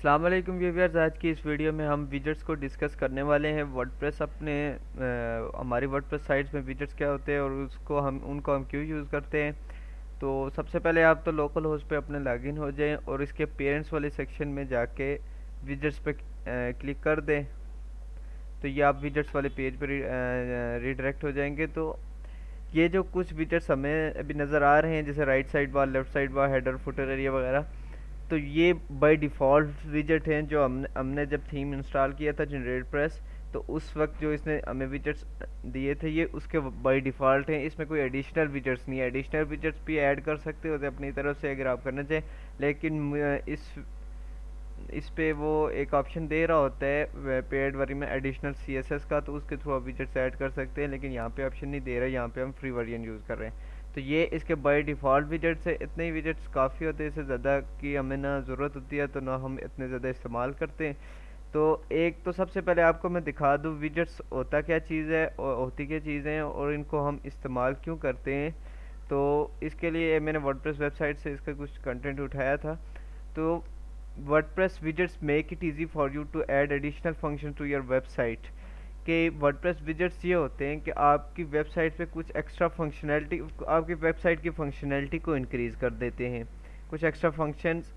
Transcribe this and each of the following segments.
अस्सलाम वालेकुम व्यूअर्स। आज की इस वीडियो में हम विजेट्स को डिस्कस करने वाले हैं। वर्डप्रेस अपने हमारी वर्डप्रेस साइट्स में विजेट्स क्या होते हैं और उसको हम उनको हम क्यों यूज़ करते हैं। तो सबसे पहले आप तो लोकल होस्ट पे अपने लॉगिन हो जाएं और इसके पेरेंट्स वाले सेक्शन में जाके विजेट्स पे क्लिक कर दें। तो ये आप विजेट्स वाले पेज पर रिडायरेक्ट हो जाएंगे। तो ये जो कुछ विजेट्स हमें अभी नज़र आ रहे हैं, जैसे right side bar, left side bar, header footer area वगैरह, तो ये बाय डिफ़ॉल्ट विजेट हैं जो हमने हमने जब थीम इंस्टॉल किया था जनरेट प्रेस, तो उस वक्त जो इसने हमें विजेट्स दिए थे ये उसके बाय डिफ़ॉल्ट हैं। इसमें कोई एडिशनल विजेट्स नहीं है। एडिशनल विजेट्स भी ऐड कर सकते होते अपनी तरफ से अगर आप करना चाहें, लेकिन इस पे वो एक ऑप्शन दे रहा होता है पेड वर्जन में एडिशनल सीएसएस का, तो उसके थ्रू आप विजेट्स ऐड कर सकते हैं, लेकिन यहाँ पे ऑप्शन नहीं दे रहा है। यहाँ पे हम फ्री वर्जन यूज़ कर रहे हैं। तो ये इसके बाय डिफ़ॉल्ट विजेट्स है। इतने ही विजेट्स काफ़ी होते हैं, इससे ज़्यादा की हमें ना ज़रूरत होती है तो ना हम इतने ज़्यादा इस्तेमाल करते हैं। तो एक तो सबसे पहले आपको मैं दिखा दूँ विजेट्स होता क्या चीज़ है और होती क्या चीज़ें हैं और इनको हम इस्तेमाल क्यों करते हैं। तो इसके लिए मैंने वर्डप्रेस वेबसाइट से इसका कुछ कंटेंट उठाया था। तो WordPress widgets make it easy for you to add additional functions to your website। कि WordPress widgets ये होते हैं कि आपकी वेबसाइट पे कुछ एक्स्ट्रा फंक्शनैलिटी, आपकी वेबसाइट की फंक्शनैलिटी को इंक्रीज़ कर देते हैं, कुछ एक्स्ट्रा फंक्शंस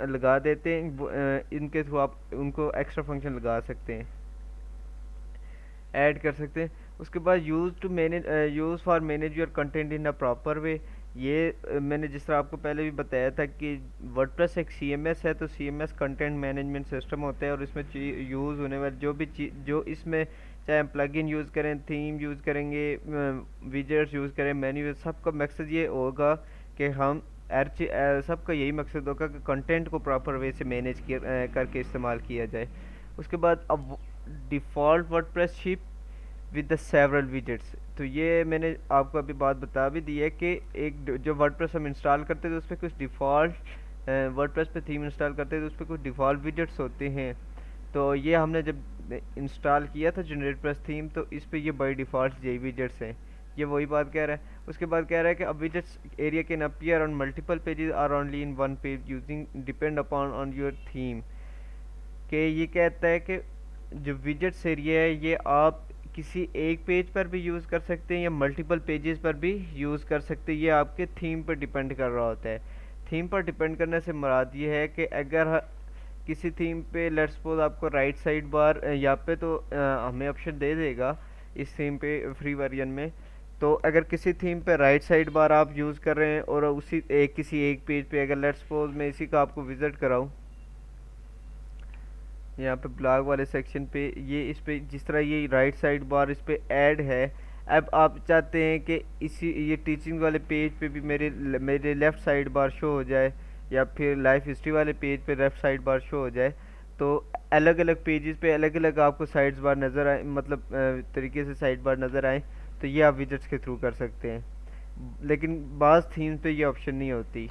लगा देते हैं। इनके थ्रू आप उनको एक्स्ट्रा फंक्शन लगा सकते हैं, ऐड कर सकते हैं। उसके बाद use for manage your content in a proper way. ये मैंने जिस तरह आपको पहले भी बताया था कि वर्डप्रेस एक सीएमएस है, तो सीएमएस कंटेंट मैनेजमेंट सिस्टम होता है और इसमें यूज़ होने वाली जो भी चीज़ जो इसमें, चाहे हम प्लगइन यूज़ करें, थीम यूज़ करेंगे, विजेट्स यूज़ करें, मेन्यू, सबका मकसद ये होगा कि हम सबका यही मकसद होगा कि कंटेंट को प्रॉपर वे से मैनेज करके इस्तेमाल किया जाए। उसके बाद अब default WordPress ship with the several widgets. तो ये मैंने आपको अभी बात बता भी दी है कि एक जो वर्डप्रेस हम इंस्टॉल करते थे उस पर कुछ डिफ़ॉल्ट वर्डप्रेस पे थीम इंस्टॉल करते थे उस पर कुछ डिफ़ॉल्ट विजेट्स होते हैं। तो ये हमने जब इंस्टॉल किया था जनरेट प्रेस थीम, तो इस पे ये बाई डिफ़ॉल्ट यही विजेट्स हैं। ये वही बात कह रहा है। उसके बाद कह रहा है कि अब widgets area can appear on multiple pages और only in one page using depend upon on your theme. कि ये कहता है कि जो विजेट्स एरिया है ये आप किसी एक पेज पर भी यूज़ कर सकते हैं या मल्टीपल पेजेस पर भी यूज़ कर सकते हैं। ये आपके थीम पर डिपेंड कर रहा होता है। थीम पर डिपेंड करने से मुराद ये है कि अगर किसी थीम पे लेट्स सपोज आपको राइट साइड बार यहाँ पे तो हमें ऑप्शन दे देगा इस थीम पे फ्री वर्जन में। तो अगर किसी थीम पे राइट साइड बार आप यूज़ कर रहे हैं और किसी एक पेज पे, अगर लेट्स सपोज मैं इसी का आपको विज़िट कराऊँ यहाँ पे ब्लॉग वाले सेक्शन पे, ये इस पे जिस तरह ये राइट साइड बार इस पे ऐड है। अब आप चाहते हैं कि इसी ये टीचिंग वाले पेज पे भी मेरे लेफ़्ट साइड बार शो हो जाए, या फिर लाइफ हिस्ट्री वाले पेज पे लेफ़्ट साइड बार शो हो जाए। तो अलग अलग पेजेस पे अलग अलग आपको साइड्स बार नज़र आए, मतलब तरीके से साइड बार नज़र आए, तो ये आप विजेट्स के थ्रू कर सकते हैं। लेकिन बाज़ थीम्स पे ये ऑप्शन नहीं होती,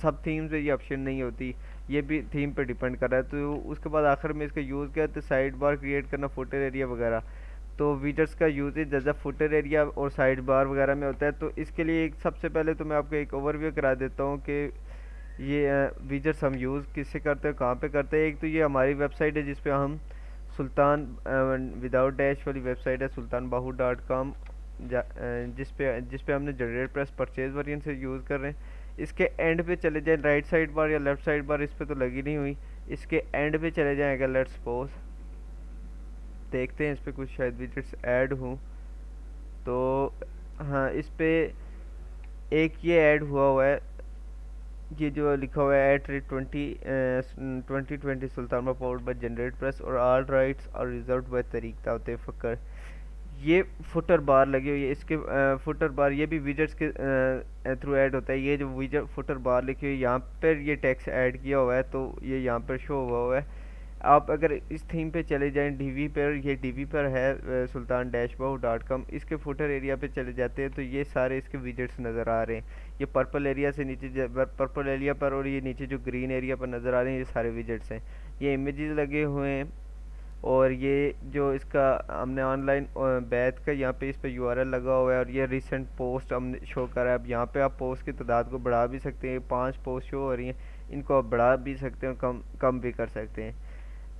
सब थीम से ये ऑप्शन नहीं होती। ये भी थीम पे डिपेंड कर रहा है। तो उसके बाद आखिर में इसका यूज़ क्या है, तो साइड बार क्रिएट करना, फुटर एरिया वगैरह। तो विजेट्स का यूजेज जैसा फुटर एरिया और साइड बार वगैरह में होता है। तो इसके लिए सबसे पहले तो मैं आपको एक ओवरव्यू करा देता हूँ कि ये विजेट्स हम यूज़ किससे करते हैं, कहाँ पे करते हैं। एक तो ये हमारी वेबसाइट है जिस पे हम सुल्तान विदाउट डैश वाली वेबसाइट है sultanbahu.com, जिस पे हमने जनरेट प्रेस परचेज वर्जन से यूज़ कर रहे हैं। इसके एंड पे चले जाएं, राइट साइड बार या लेफ़्ट साइड बार इस पे तो लगी नहीं हुई, इसके एंड पे चले जाएं। अगर लेट्स सपोज देखते हैं इस पे कुछ शायद विजेट्स ऐड हों, तो हाँ इस पे एक ये ऐड हुआ है, ये जो लिखा हुआ है @2020 सुल्तान पावर्ड बाय जनरेट प्रेस और ऑल राइट्स और रिजर्व्ड बाय तरीक ताउते फ़कर। ये फुटर बार लगी हुई है। इसके फुटर बार ये भी विजेट्स के थ्रू ऐड होता है। ये जो विजेट फुटर बार लिखी हुई है यहाँ पर ये टेक्स्ट ऐड किया हुआ है, तो ये यहाँ पर शो हुआ है। आप अगर इस थीम पे चले जाएं डीवी पर, ये डीवी पर है sultan-bahu.com, इसके फुटर एरिया पे चले जाते हैं तो ये सारे इसके विजेट्स नज़र आ रहे हैं। ये पर्पल एरिया से नीचे, पर्पल एरिया पर और ये नीचे जो ग्रीन एरिया पर नज़र आ रहे हैं, ये सारे विजेट्स हैं। ये इमेजेस लगे हुए हैं और ये जो इसका हमने ऑनलाइन बैच का यहाँ पे इस पे यूआरएल लगा हुआ है, और ये रिसेंट पोस्ट हमने शो करा है। अब यहाँ पे आप पोस्ट की तादाद को बढ़ा भी सकते हैं, 5 पोस्ट शो हो रही हैं, इनको आप बढ़ा भी सकते हैं और कम कम भी कर सकते हैं।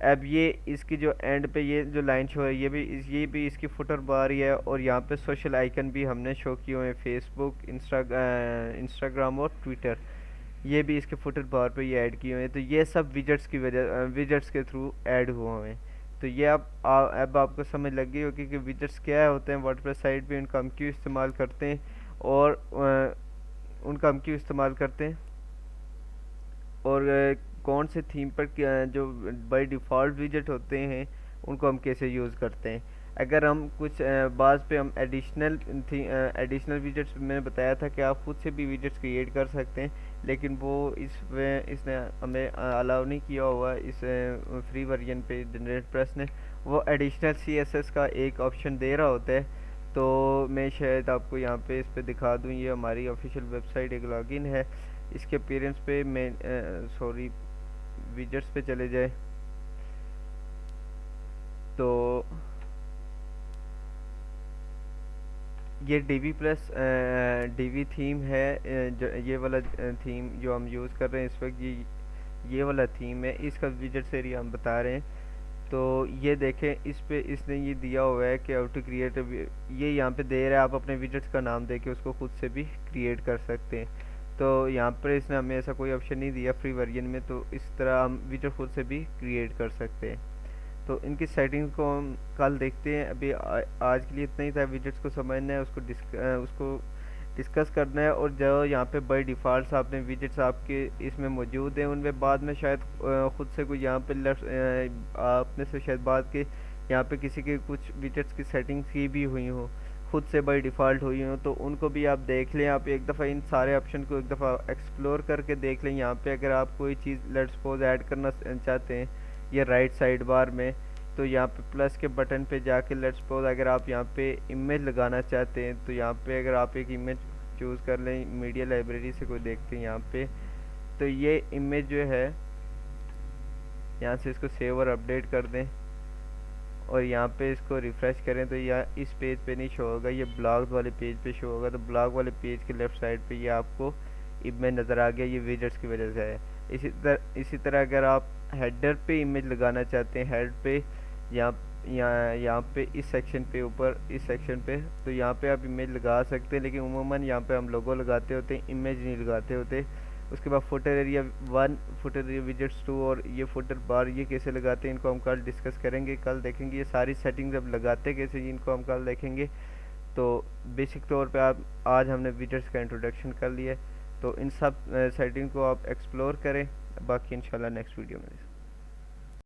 अब ये इसकी जो एंड पे ये जो लाइन शो है, ये भी इसकी फुटर बार ही है, और यहाँ पे सोशल आइकन भी हमने शो किए हुए हैं, फेसबुक, इंस्टाग्राम और ट्विटर, ये भी इसके फुटर बार पे ये ऐड किए हुए हैं। तो ये सब विजेट्स के थ्रू ऐड हुए हुए हैं। तो ये अब आपको समझ लग गई होगी कि विजेट्स क्या होते हैं वर्डप्रेस साइट पे, उनका हम क्यों इस्तेमाल करते हैं, और उनका हम क्यों इस्तेमाल करते हैं, और कौन से थीम पर जो बाय डिफ़ॉल्ट विजेट होते हैं उनको हम कैसे यूज़ करते हैं। अगर हम कुछ बाज़ पे हम एडिशनल विजेट्स, मैंने बताया था कि आप खुद से भी विजेट्स क्रिएट कर सकते हैं, लेकिन वो इसने हमें अलाउ नहीं किया हुआ इस फ्री वर्जन पे जनरेट प्रेस ने। वो एडिशनल CSS का एक ऑप्शन दे रहा होता है, तो मैं शायद आपको यहाँ पे इस पे दिखा दूँ। ये हमारी ऑफिशियल वेबसाइट एक लॉगिन है, इसके अपीयरेंस पे मैं सॉरी विजेट्स पे चले जाए तो ये डीवी थीम है। ये वाला थीम जो हम यूज़ कर रहे हैं इस वक्त, ये वाला थीम है, इसका विजेट्स एरिया हम बता रहे हैं। तो ये देखें, इस पे इसने ये दिया हुआ है कि हाउ टू क्रिएट, ये यहाँ पे दे रहा है, आप अपने विजेट्स का नाम दे के उसको खुद से भी क्रिएट कर सकते हैं। तो यहाँ पर इसने हमें ऐसा कोई ऑप्शन नहीं दिया फ्री वर्जन में, तो इस तरह हम विजेट खुद से भी क्रिएट कर सकते हैं। तो इनकी सेटिंग्स को हम कल देखते हैं। अभी आज के लिए इतना ही था। विजेट्स को समझना है, उसको डिस्कस करना है, और जो यहाँ पे बाय डिफ़ॉल्ट आपने विजेट्स आपके इसमें मौजूद हैं, उनमें बाद में शायद खुद से कोई यहाँ पे आपने से शायद बात के यहाँ पे किसी के कुछ विजेट्स की सेटिंग्स की भी हुई हो, खुद से बाय डिफ़ॉल्ट हुई हो, तो उनको भी आप देख लें। आप एक दफ़ा इन सारे ऑप्शन को एक दफ़ा एक्सप्लोर करके देख लें। यहाँ पे अगर आप कोई चीज़ लेट्स सपोज ऐड करना चाहते हैं, ये राइट साइड बार में, तो यहाँ पे प्लस के बटन पे जाके लेट्स सपोज अगर आप यहाँ पे इमेज लगाना चाहते हैं, तो यहाँ पे अगर आप एक इमेज चूज़ कर लें, मीडिया लाइब्रेरी से कोई देखते हैं यहाँ पे, तो ये इमेज जो है यहाँ से इसको सेव और अपडेट कर दें, और यहाँ पे इसको रिफ़्रेश करें, तो यह इस पेज पे नहीं शो होगा, ये ब्लॉग वाले पेज पे शो होगा। तो ब्लॉग वाले पेज के लेफ़्ट साइड पे ये आपको इमेज नज़र आ गया, ये विजेट्स की वजह से है। इसी तरह अगर आप हेडर पे इमेज लगाना चाहते हैं, हेड पे यहाँ पे इस सेक्शन पे ऊपर इस सेक्शन पे, तो यहाँ पे आप इमेज लगा सकते हैं, लेकिन उमूमन यहाँ पे हम लोगो लगाते होते हैं, इमेज नहीं लगाते होते। उसके बाद footer area 1, footer area widgets 2 और ये फुटर बार, ये कैसे लगाते हैं इनको हम कल डिस्कस करेंगे, कल देखेंगे ये सारी सेटिंग्स अब लगाते कैसे, इनको हम कल देखेंगे। तो बेसिक तौर पे आज हमने विजेट्स का इंट्रोडक्शन कर लिया है, तो इन सब सेटिंग को आप एक्सप्लोर करें, बाकी इंशाल्लाह नेक्स्ट वीडियो में।